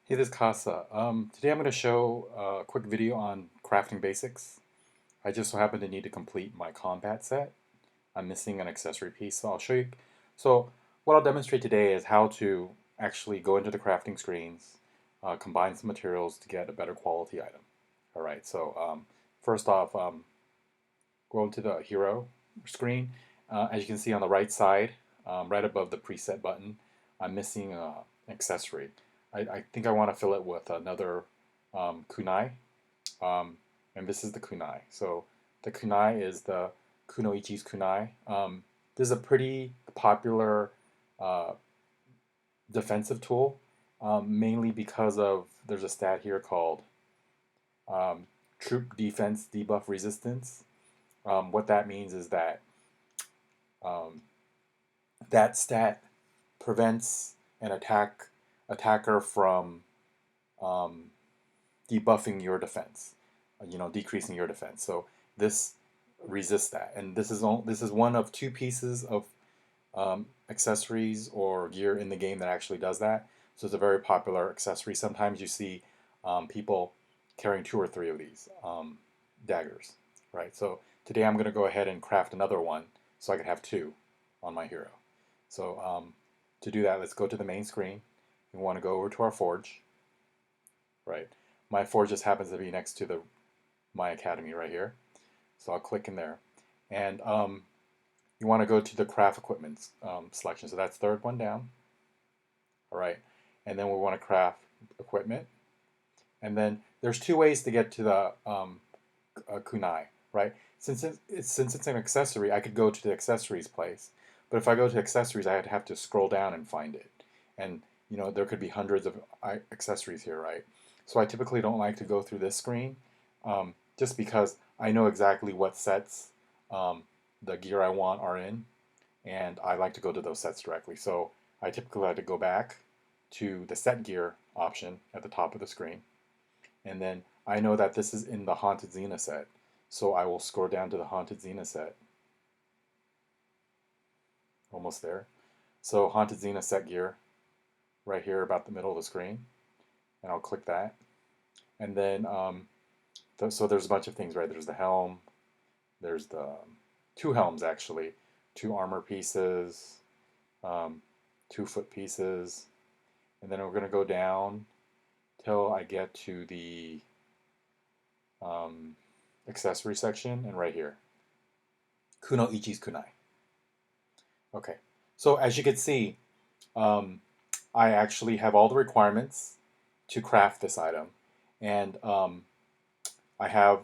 Hey, this is Casa. Today I'm going to show a quick video on crafting basics. I just so happen to need to complete my combat set. I'm missing an accessory piece, so I'll show you. So what I'll demonstrate today is how to actually go into the crafting screens, combine some materials to get a better quality item. All right, so first off, go into the hero screen. As you can see on the right side, right above the preset button, I'm missing an accessory. I think I want to fill it with another kunai, and this is the kunai. So the kunai is the Kunoichi's kunai. This is a pretty popular uh, defensive tool, mainly because of there's a stat here called um, troop defense debuff resistance. What that means is that um, that stat prevents an attacker from um, debuffing your defense, decreasing your defense. So this resists that, and this is one of two pieces of accessories or gear in the game that actually does that. So it's a very popular accessory. Sometimes you see people carrying two or three of these daggers, right? So today I'm going to go ahead and craft another one so I could have two on my hero. So to do that, let's go to the main screen. We want to go over to our forge, right? My forge just happens to be next to the my academy right here. So I'll click in there. And you want to go to the craft equipment selection. So that's third one down. All right. And then we want to craft equipment. And then there's two ways to get to the kunai, right? Since it's an accessory, I could go to the accessories place. But if I go to accessories, I'd have to scroll down and find it. And there could be hundreds of accessories here, right? So I typically don't like to go through this screen, just because I know exactly what sets the gear I want are in, and I like to go to those sets directly. So I typically like to go back to the set gear option at the top of the screen, and then I know that this is in the Haunted Xena set, so I will scroll down to the Haunted Xena set. Almost there. So Haunted Xena set gear, right here about the middle of the screen, and I'll click that. And then, so there's a bunch of things, right? There's the helm, there's the two helms actually, two armor pieces, um, two foot pieces, and then we're going to go down till I get to the accessory section, and right here, Kunoichi's Kunai. Okay, so as you can see, um, I actually have all the requirements to craft this item, and I have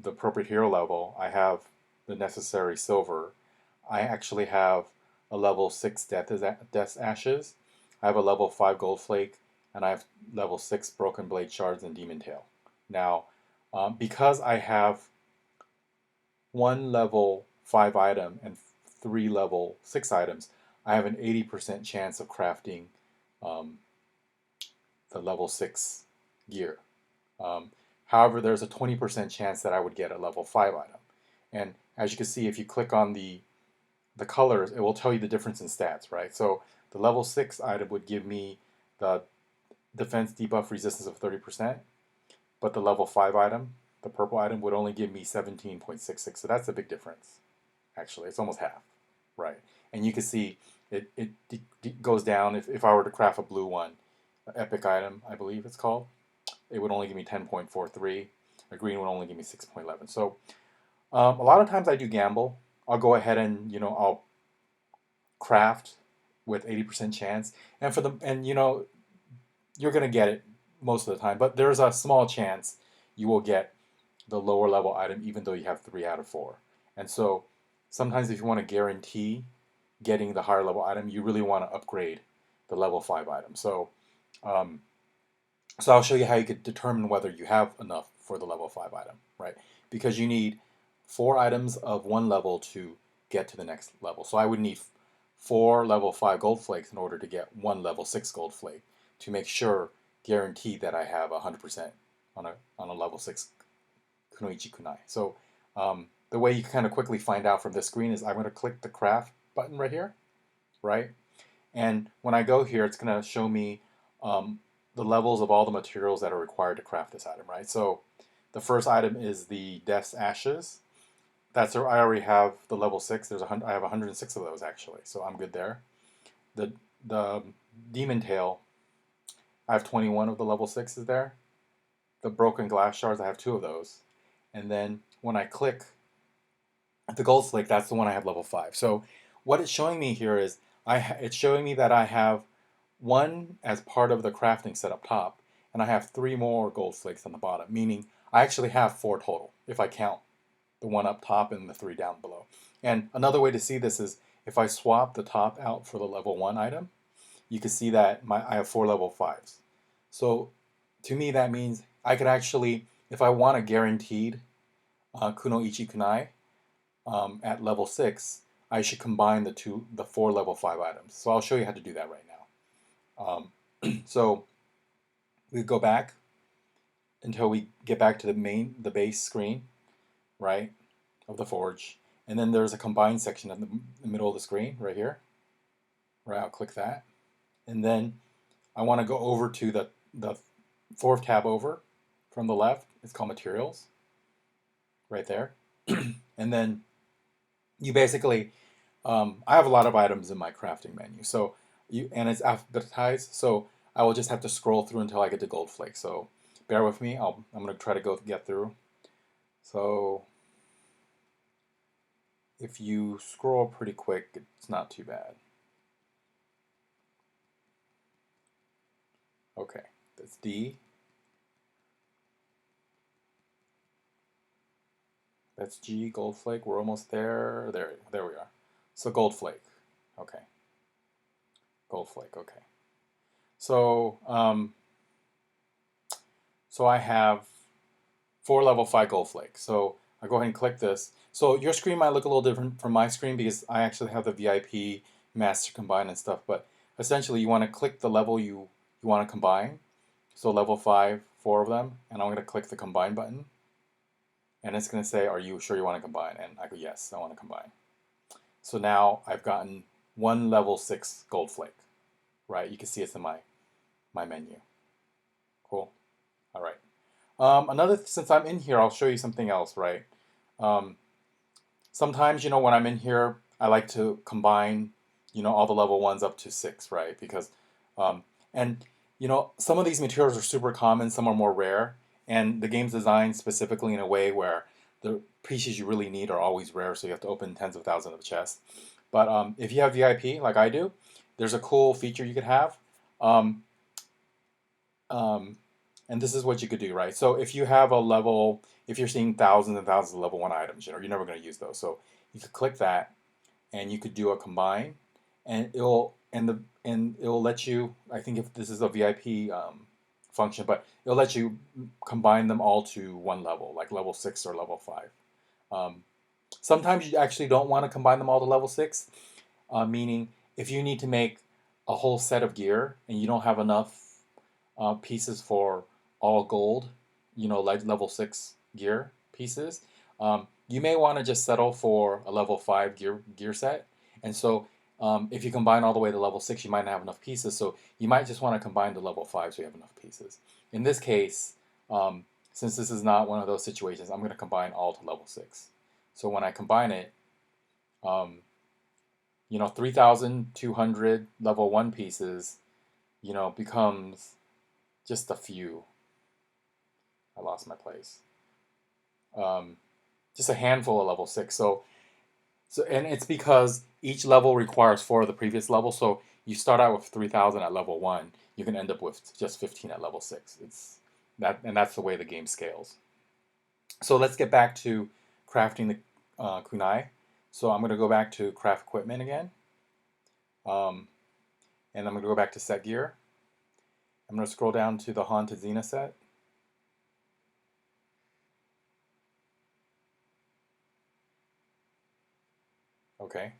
the appropriate hero level. I have the necessary silver. I actually have a level 6 Death Ashes. I have a level 5 Gold Flake, and I have level 6 Broken Blade Shards and Demon Tail. Now, because I have one level 5 item and three level 6 items, I have an 80% chance of crafting um, the level 6 gear. Um, However, there's a 20% chance that I would get a level 5 item. And as you can see, if you click on the colors, it will tell you the difference in stats, right? So the level 6 item would give me the defense debuff resistance of 30%, but the level 5 item, the purple item, would only give me 17.66. So that's a big difference, actually. It's almost half, right? And you can see it goes down. If I were to craft a blue one, epic item, I believe it's called, it would only give me 10.43. A green would only give me 6.11. So a lot of times I do gamble. I'll go ahead and I'll craft with 80% chance, and you're gonna get it most of the time. But there's a small chance you will get the lower level item even though you have 3 out of 4. And so sometimes if you want to guarantee getting the higher level item, you really want to upgrade the level 5 item. Um, so I'll show you how you could determine whether you have enough for the level 5 item, right? Because you need 4 items of one level to get to the next level. So I would need 4 level 5 gold flakes in order to get 1 level 6 gold flake to make sure, guaranteed that I have 100% on a level 6 Kunoichi Kunai. So the way you kind of quickly find out from this screen is I'm going to click the craft button right here, right? And when I go here, it's going to show me the levels of all the materials that are required to craft this item, right? So the first item is the Death's Ashes. I already have the level 6. I have 106 of those actually, so I'm good there. The Demon Tail, I have 21 of the level 6s there. The Broken Glass Shards, I have 2 of those. And then when I click the Gold Flake, that's the one I have level 5. So what it's showing me here is it's showing me that I have 1 as part of the crafting set up top, and I have 3 more Gold Flakes on the bottom, meaning I actually have 4 total if I count the 1 up top and the 3 down below. And another way to see this is if I swap the top out for the level 1 item, you can see that I have 4 level 5s. So to me that means I could actually, if I want a guaranteed Kunoichi Kunai at level 6, I should combine the 4 level 5 items. So I'll show you how to do that right now. So we go back until we get back to the base screen, right, of the forge. And then there's a combine section in the middle of the screen right here. Right, I'll click that. And then I want to go over to the 4th tab over from the left. It's called Materials, right there. And then you basically, I have a lot of items in my crafting menu. So and it's alphabetized. So I will just have to scroll through until I get to Gold Flake. So bear with me. I'm going to try to get through. So if you scroll pretty quick, it's not too bad. Okay, that's D. That's G, Gold Flake. We're almost there. There we are. So Gold Flake. Okay. Gold Flake. Okay. So so I have 4 level 5 Gold Flake. So I go ahead and click this. So your screen might look a little different from my screen because I actually have the VIP Master Combine and stuff. But essentially, you want to click the level you want to combine. So level 5, 4 of them, and I'm going to click the Combine button. And it's going to say, are you sure you want to combine? And I go, yes, I want to combine. So now I've gotten 1 level 6 Gold Flake, right? You can see it's in my menu. Cool. All right. Since I'm in here, I'll show you something else, right? Sometimes, when I'm in here, I like to combine, all the level 1s up to 6, right? Because, and, some of these materials are super common, some are more rare. And the game's designed specifically in a way where the pieces you really need are always rare, so you have to open tens of thousands of chests. But if you have VIP, like I do, there's a cool feature you could have. Um, and this is what you could do, right? So if you have if you're seeing thousands and thousands of level 1 items, you're never going to use those. So you could click that, and you could do a combine, and it'll let you. I think if this is a VIP function, but it'll let you combine them all to 1 level, like level 6 or level 5. Sometimes you actually don't want to combine them all to level 6, meaning if you need to make a whole set of gear and you don't have enough pieces for all gold, like level 6 gear pieces, you may want to just settle for a level 5 gear set. And so if you combine all the way to level 6, you might not have enough pieces. So you might just want to combine to level 5 so you have enough pieces. In this case, since this is not one of those situations, I'm going to combine all to level 6. So when I combine it, 3,200 level 1 pieces, becomes just a few. I lost my place. Just a handful of level 6. So and it's because each level requires 4 of the previous level. So you start out with 3,000 at level 1. You can end up with just 15 at level 6. And that's the way the game scales. So let's get back to crafting the kunai. So I'm going to go back to craft equipment again. And I'm going to go back to set gear. I'm going to scroll down to the Haunted Xena set. Okay.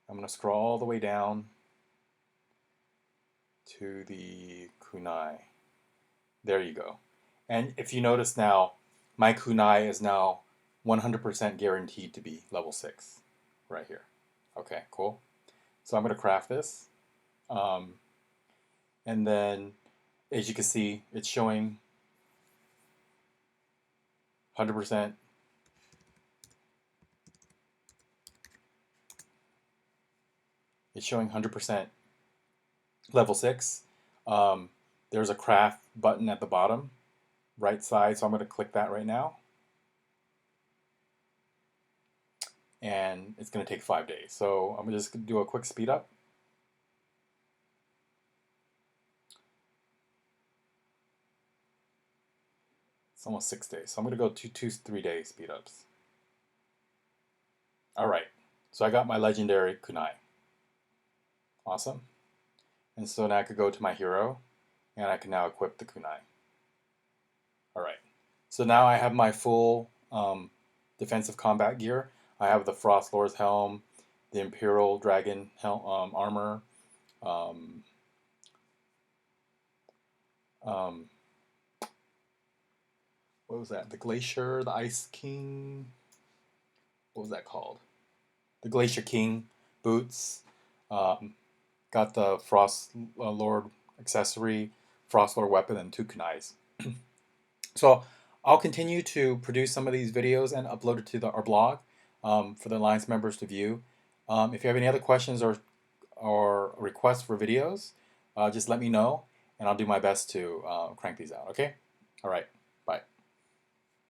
I'm going to scroll all the way down to the kunai. There you go. And if you notice now, my kunai is now 100% guaranteed to be level 6 right here. Okay, cool. So I'm going to craft this. And then as you can see, it's showing 100%. It's showing 100% level 6. There's a craft button at the bottom right side, so I'm going to click that right now. And it's going to take 5 days. So I'm just going to do a quick speed up. It's almost 6 days. So I'm going to go to 3 day speed ups. All right. So I got my legendary Kunai. Awesome. And so now I could go to my hero and I can now equip the Kunai. All right. So now I have my full defensive combat gear. I have the Frost Lord's helm, the Imperial Dragon armor, um, what was that? The Glacier, the Ice King. What was that called? The Glacier King boots. Got the Frost Lord accessory, Frost Lord weapon, and 2 kunais. So I'll continue to produce some of these videos and upload it to our blog for the Alliance members to view. If you have any other questions or requests for videos, just let me know, and I'll do my best to crank these out. Okay? All right.